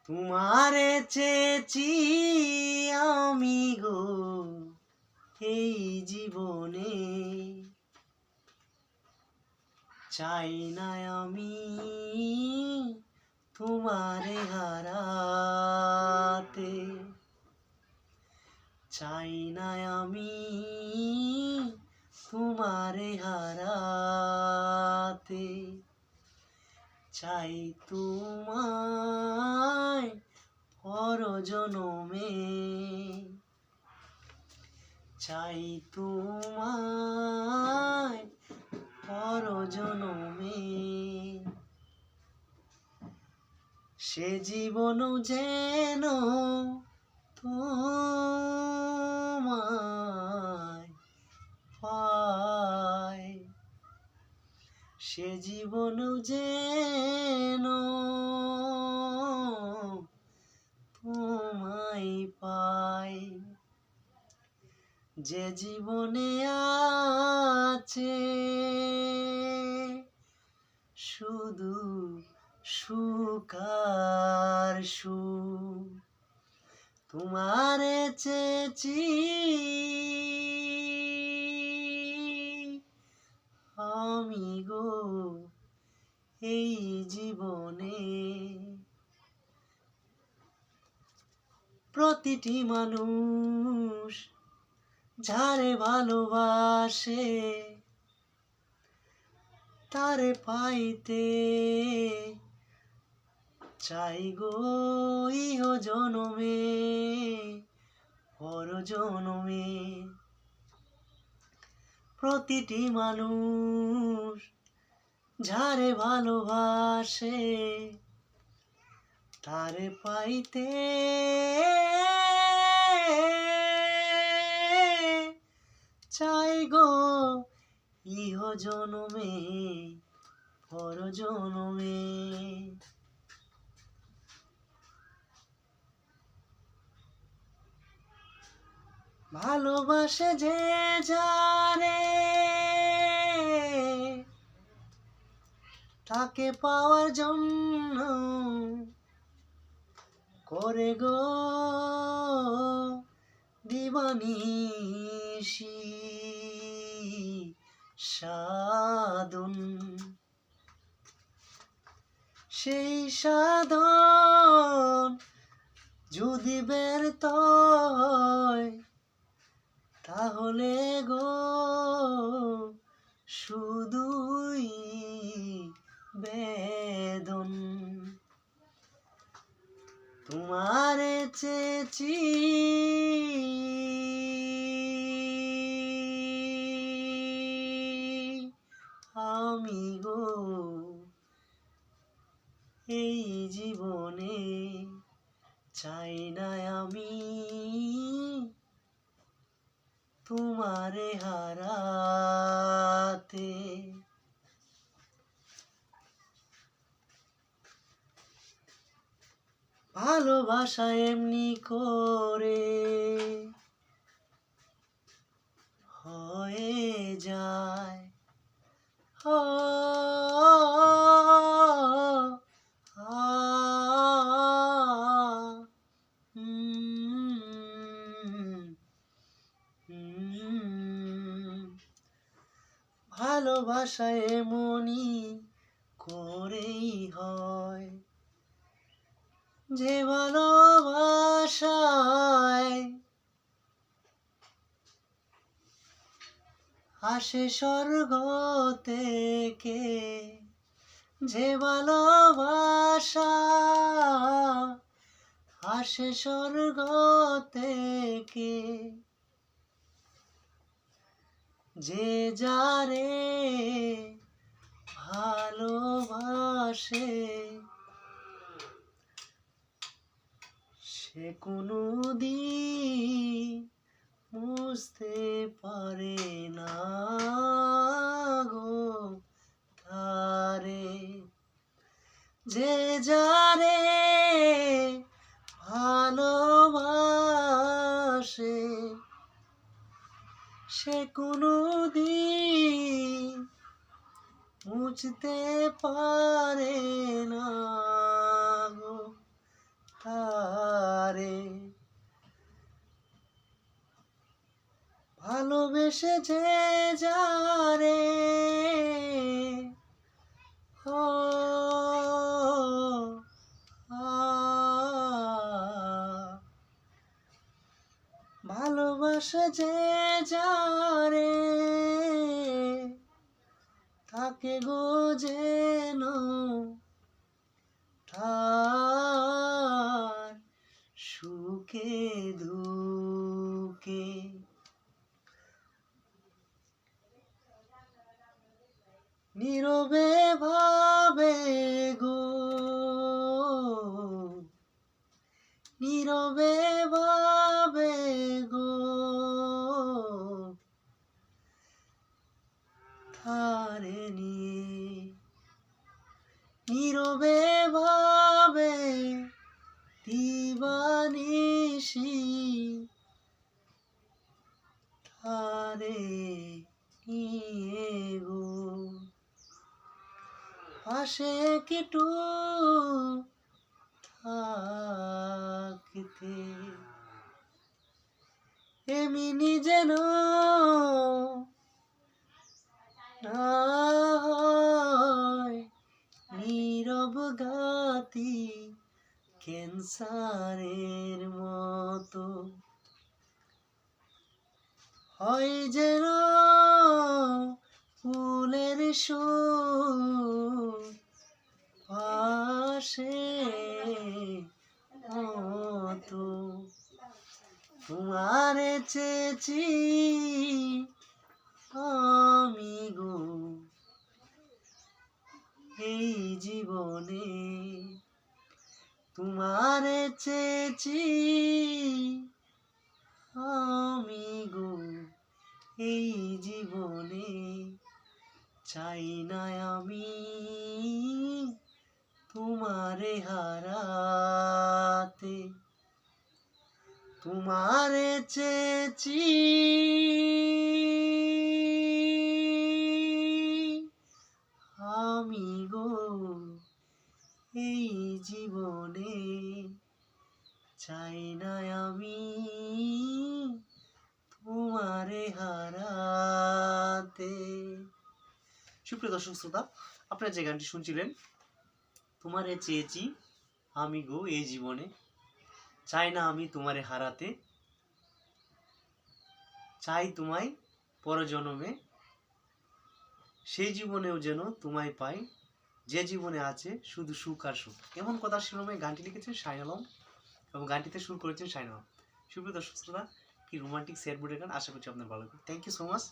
তোমারে চেয়েছি আমি গো এই জীবনে, চাই না আমি তোমারে হারাতে, চাই না আমি তোমারে হারাতে, চাই তোমায় পরজনমে, চাই তোমায় পরজনমে। সে জীবনও যেন তোমায় পায়, সে জীবনও যেন তোমায় পায়। যে জীবনে আছে শুধু সুখ আর সুখ, তোমারে চেয়েছি আমি গো এই জীবনে। প্রতিটি মানুষ যারে ভালোবাসে তারে পাইতে চাই গো ইহ জনমে পর জনমে। প্রতিটি মানুষ যারে ভালোবাসে তারে পাইতে চাই গো ইহ জনমে পর জনমে। ভালোবাসে যে যারে তাকে পাওয়ার জন্য করে গো দিবানিশি সাধন, সেই সাধন যদি ব্যর্থ হয় তাহলে গো শুধুই বেদন। তোমারে চেয়েছি আমি গো এই জীবনে, চাই না আমি তোমারে হারাতে। ভালোবাসা এমনি করে হয়ে যায়, ভালোবাসা এমনি করেই হয়, যে ভালোবাসায় আসে স্বর্গ থেকে, যে ভালোবাসা আসে স্বর্গ থেকে, যে যারে ভালোবাসে সে কোনোদিন বুঝতে পারে না গো তারে, যে যারে ভালোবাসে সে কোনোদিন বুঝতে পারে না। তারে ভালোবেসে যে যারে ও আ ভালোবাসে যে যারে তাকে গো যেন তার সুখে দুঃখে নীরবে ভাবে গো নীরবে ভাবে গো তারে নিয়ে নীরবে ভাবে দিবানিশি তারে নিয়ে গো পাশে কিটু থাকিতে এমনি যেন না হয় নীরব গাতি ক্যান্সারের মতো হয় যেন ফুলের পাশে মতো তোমারে চেয়েছি আমি গো এই জীবনে তোমারে চেয়েছি আমি গো এই জীবনে চাই না আমি তোমারে হারাতে তোমারে চেয়েছি আমি গো এই জীবনে চাই না আমি তোমারে হারাতে। সুপ্রিয় দর্শক শ্রোতা, আপনারা যে গানটি শুনছিলেন, তোমারে চেয়েছি আমি গো এই জীবনে চাই না আমি তোমারে হারাতে, চাই তোমায় পরজন্মে, সেই জীবনেও যেন তোমায় পাই, যে জীবনে আছে শুধু সুখ আর সুখ। এমন কথা শিরোনামে গানটি লিখেছেন শাহিন আলম এবং গানটিতে সুর করেছেন শাহিন আলম। সুপ্রিয় দর্শক শ্রোতা, কি রোমান্টিক স্যাড মুডের গান, আশা করছি আপনার ভালো লাগবে। Thank you so much.